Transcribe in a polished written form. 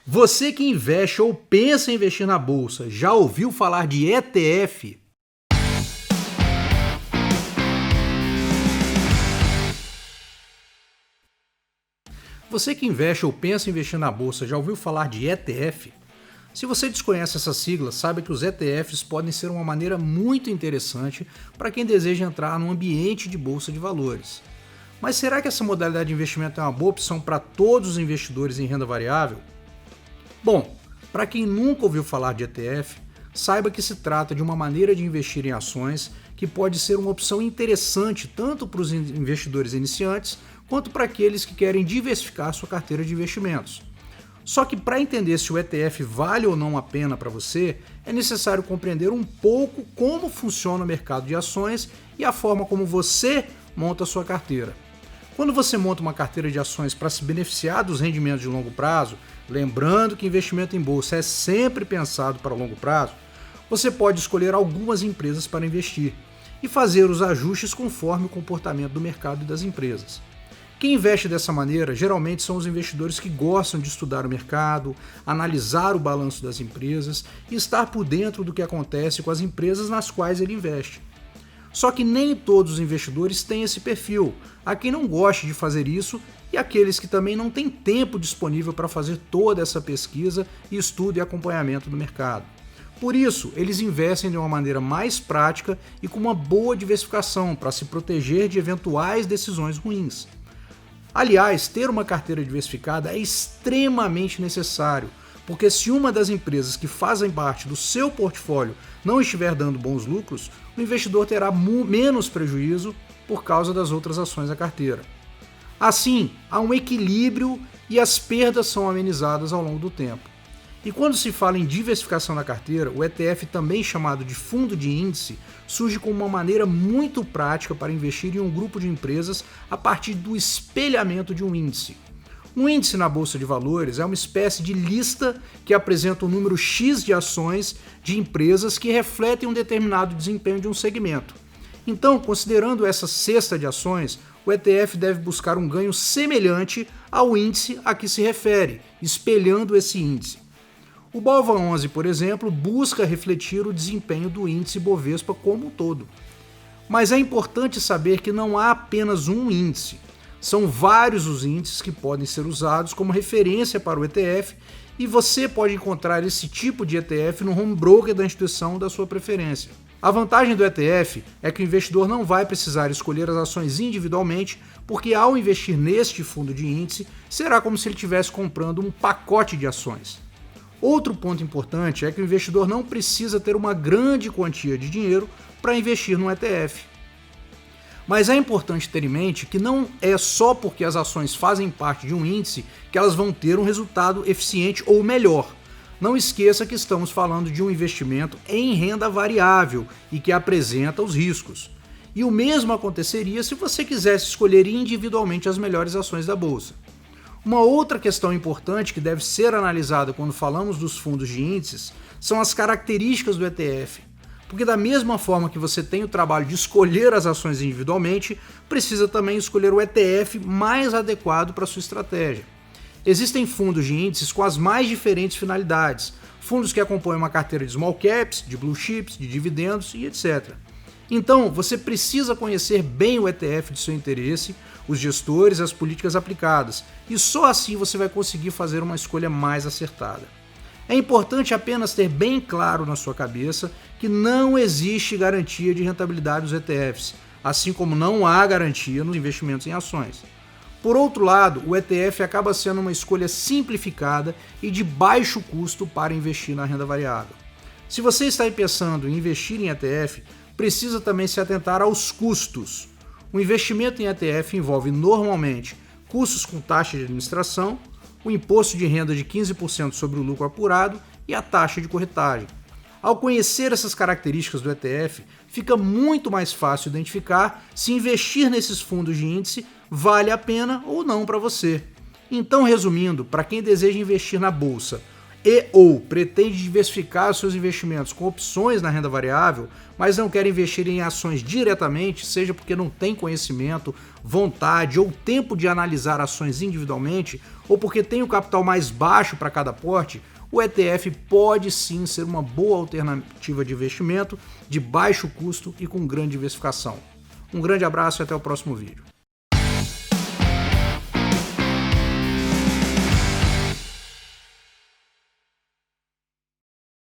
Você que investe ou pensa em investir na bolsa, já ouviu falar de ETF? Você que investe ou pensa em investir na bolsa, já ouviu falar de ETF? Se você desconhece essa sigla, saiba que os ETFs podem ser uma maneira muito interessante para quem deseja entrar no ambiente de bolsa de valores. Mas será que essa modalidade de investimento é uma boa opção para todos os investidores em renda variável? Bom, para quem nunca ouviu falar de ETF, saiba que se trata de uma maneira de investir em ações que pode ser uma opção interessante tanto para os investidores iniciantes quanto para aqueles que querem diversificar sua carteira de investimentos. Só que para entender se o ETF vale ou não a pena para você, é necessário compreender um pouco como funciona o mercado de ações e a forma como você monta a sua carteira. Quando você monta uma carteira de ações para se beneficiar dos rendimentos de longo prazo, lembrando que investimento em bolsa é sempre pensado para longo prazo, você pode escolher algumas empresas para investir e fazer os ajustes conforme o comportamento do mercado e das empresas. Quem investe dessa maneira geralmente são os investidores que gostam de estudar o mercado, analisar o balanço das empresas e estar por dentro do que acontece com as empresas nas quais ele investe. Só que nem todos os investidores têm esse perfil. Há quem não goste de fazer isso e aqueles que também não têm tempo disponível para fazer toda essa pesquisa, estudo e acompanhamento do mercado. Por isso, eles investem de uma maneira mais prática e com uma boa diversificação para se proteger de eventuais decisões ruins. Aliás, ter uma carteira diversificada é extremamente necessário, porque se uma das empresas que fazem parte do seu portfólio não estiver dando bons lucros, o investidor terá menos prejuízo por causa das outras ações da carteira. Assim, há um equilíbrio e as perdas são amenizadas ao longo do tempo. E quando se fala em diversificação da carteira, o ETF, também chamado de fundo de índice, surge como uma maneira muito prática para investir em um grupo de empresas a partir do espelhamento de um índice. Um índice na Bolsa de Valores é uma espécie de lista que apresenta um número X de ações de empresas que refletem um determinado desempenho de um segmento. Então, considerando essa cesta de ações, o ETF deve buscar um ganho semelhante ao índice a que se refere, espelhando esse índice. O BOVA11, por exemplo, busca refletir o desempenho do índice Bovespa como um todo. Mas é importante saber que não há apenas um índice. São vários os índices que podem ser usados como referência para o ETF e você pode encontrar esse tipo de ETF no home broker da instituição da sua preferência. A vantagem do ETF é que o investidor não vai precisar escolher as ações individualmente, porque ao investir neste fundo de índice, será como se ele estivesse comprando um pacote de ações. Outro ponto importante é que o investidor não precisa ter uma grande quantia de dinheiro para investir no ETF. Mas é importante ter em mente que não é só porque as ações fazem parte de um índice que elas vão ter um resultado eficiente ou melhor. Não esqueça que estamos falando de um investimento em renda variável e que apresenta os riscos. E o mesmo aconteceria se você quisesse escolher individualmente as melhores ações da bolsa. Uma outra questão importante que deve ser analisada quando falamos dos fundos de índices são as características do ETF, porque da mesma forma que você tem o trabalho de escolher as ações individualmente, precisa também escolher o ETF mais adequado para a sua estratégia. Existem fundos de índices com as mais diferentes finalidades, fundos que acompanham uma carteira de small caps, de blue chips, de dividendos e etc. Então, você precisa conhecer bem o ETF de seu interesse, os gestores e as políticas aplicadas, e só assim você vai conseguir fazer uma escolha mais acertada. É importante apenas ter bem claro na sua cabeça que não existe garantia de rentabilidade dos ETFs, assim como não há garantia nos investimentos em ações. Por outro lado, o ETF acaba sendo uma escolha simplificada e de baixo custo para investir na renda variável. Se você está pensando em investir em ETF, precisa também se atentar aos custos. O investimento em ETF envolve normalmente custos com taxa de administração, o imposto de renda de 15% sobre o lucro apurado e a taxa de corretagem. Ao conhecer essas características do ETF, fica muito mais fácil identificar se investir nesses fundos de índice vale a pena ou não para você. Então, resumindo, para quem deseja investir na bolsa ou pretende diversificar seus investimentos com opções na renda variável, mas não quer investir em ações diretamente, seja porque não tem conhecimento, vontade ou tempo de analisar ações individualmente, ou porque tem o capital mais baixo para cada aporte, o ETF pode sim ser uma boa alternativa de investimento, de baixo custo e com grande diversificação. Um grande abraço e até o próximo vídeo.